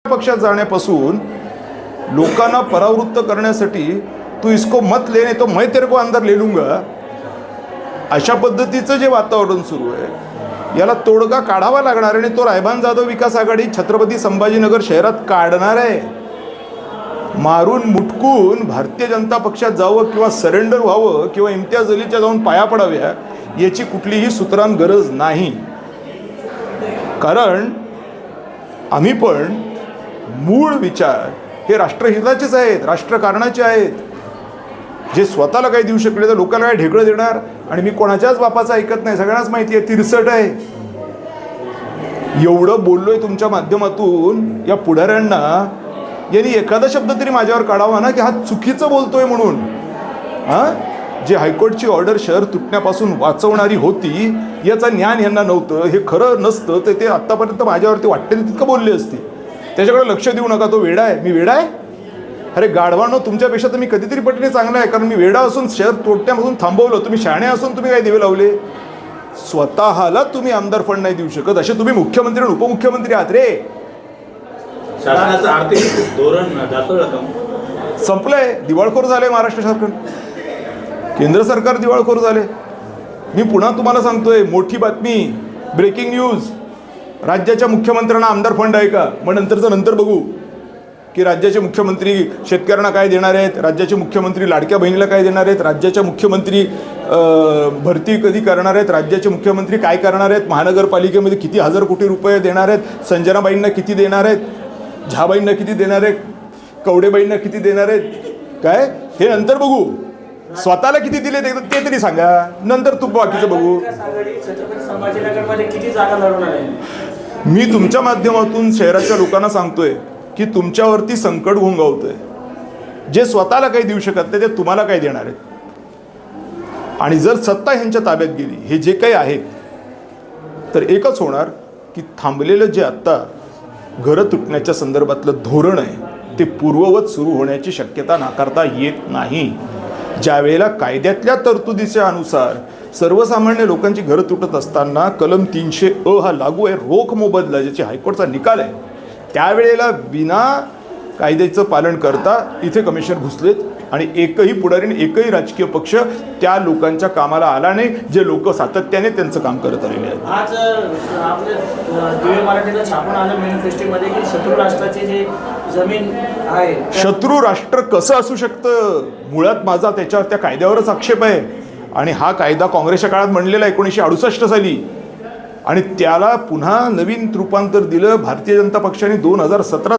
पक्षात जाण्यापासून लोकांना परावृत्त करण्यासाठी तू इसको मत लेने तो मैं तेरे को अंदर ले लूंगा, अशा पद्धतीचं जे वातावरण सुरू आहे याला तोडगा काढावा लागणार आणि तो रायबान जाधव विकास आघाडी छत्रपती संभाजीनगर शहरात काढणार आहे. मारून मुटकून भारतीय जनता पक्षात जावं किंवा सरेंडर व्हावं किंवा इम्तियाज अलीच्या जाऊन पाया पडाव्या याची कुठलीही सूत्रान गरज नाही. कारण आम्ही पण मूळ विचार हे राष्ट्रहिताचेच आहेत, राष्ट्रकारणाचे आहेत. जे स्वतःला काही देऊ शकले तर लोकांना काय ढेकळं देणार. आणि मी कोणाच्याच बापाचं ऐकत नाही, सगळ्यांनाच माहिती आहे तिरसट आहे. एवढं बोललोय तुमच्या माध्यमातून या पुढाऱ्यांना, यांनी एखादा शब्द तरी माझ्यावर काढावा ना की हा चुकीचं बोलतोय म्हणून. जे हायकोर्टची ऑर्डर शहर तुटण्यापासून वाचवणारी होती याचं ज्ञान यांना नव्हतं, हे खरं नसतं तर ते आत्तापर्यंत माझ्यावरती वाटेल तितकं बोलले असते. त्याच्याकडे लक्ष देऊ नका, तो वेडा आहे. मी वेडा आहे? अरे गाढवानो, तुमच्यापेक्षा तर मी कधीतरी पटीने चांगला आहे, कारण मी वेडा असून शहर तोडण्यापासून थांबवलं. तुम्ही शहाणे असून तुम्ही काय दिवे लावले? स्वतःला तुम्ही आमदार फंड नाही देऊ शकत असे तुम्ही मुख्यमंत्री आणि उपमुख्यमंत्री आहात रे. शासनाचं आर्थिक धोरण संपलंय, दिवाळखोर झाले महाराष्ट्र सरकार, केंद्र सरकार दिवाळखोर झाले. मी पुन्हा तुम्हाला सांगतोय, मोठी बातमी, ब्रेकिंग न्यूज, राज्याच्या मुख्यमंत्र्यांना आमदार फंड आहे का? मग नंतर बघू की राज्याचे मुख्यमंत्री शेतकऱ्यांना काय देणार आहेत, राज्याचे मुख्यमंत्री लाडक्या बहिणीला काय देणार आहेत, राज्याचे मुख्यमंत्री भरती कधी करणार आहेत, राज्याचे मुख्यमंत्री काय करणार आहेत, महानगरपालिकेमध्ये किती हजार कोटी रुपये देणार आहेत, संजनाबाईंना किती देणार आहेत, झाबाईंना किती देणार आहेत, कवडेबाईंना किती देणार आहेत, काय हे नंतर बघू. स्वतःला किती दिले ते तरी सांगा, नंतर तू बाकीचं बघू. मी तुमच्या माध्यमातून शहराच्या लोकांना सांगतोय की तुमच्यावरती संकट घोंगावतोय. जे स्वतःला काही देऊ शकत नाही ते तुम्हाला काय देणार आहेत. आणि जर सत्ता ह्यांच्या ताब्यात गेली, हे जे काही आहेत, तर एकच होणार की थांबलेलं जे आत्ता घरं तुटण्याच्या संदर्भातलं धोरण आहे ते पूर्ववत सुरू होण्याची शक्यता नाकारता येत नाही. ज्या वेळेला कायद्यातल्या तरतुदीच्या अनुसार सर्वसामान्य लोकांची घरं तुटत असताना कलम 300A हा लागू आहे, रोख मोबदला, ज्याची हायकोर्टचा निकाल आहे, त्यावेळेला विना कायद्याचं पालन करता इथे कमिशनर घुसलेत आणि एकही पुढारी, एकही राजकीय पक्ष त्या लोकांच्या कामाला आला नाही, जे लोक सातत्याने त्यांचं काम करत आलेले आहेत. आज आपल्या दिव्य मराठीला छापून आलं मॅनिफेस्टोमध्ये की शत्रू राष्ट्राची जी जमीन आहे, शत्रू राष्ट्र कसं असू शकतं? मुळात माझा त्याच्यावर त्या कायद्यावरच आक्षेप आहे. आणि हा कायदा काँग्रेसच्या काळात बनलेला 1968 साली, आणि त्याला पुन्हा नवीन रूपांतर दिलं भारतीय जनता पक्षाने 2017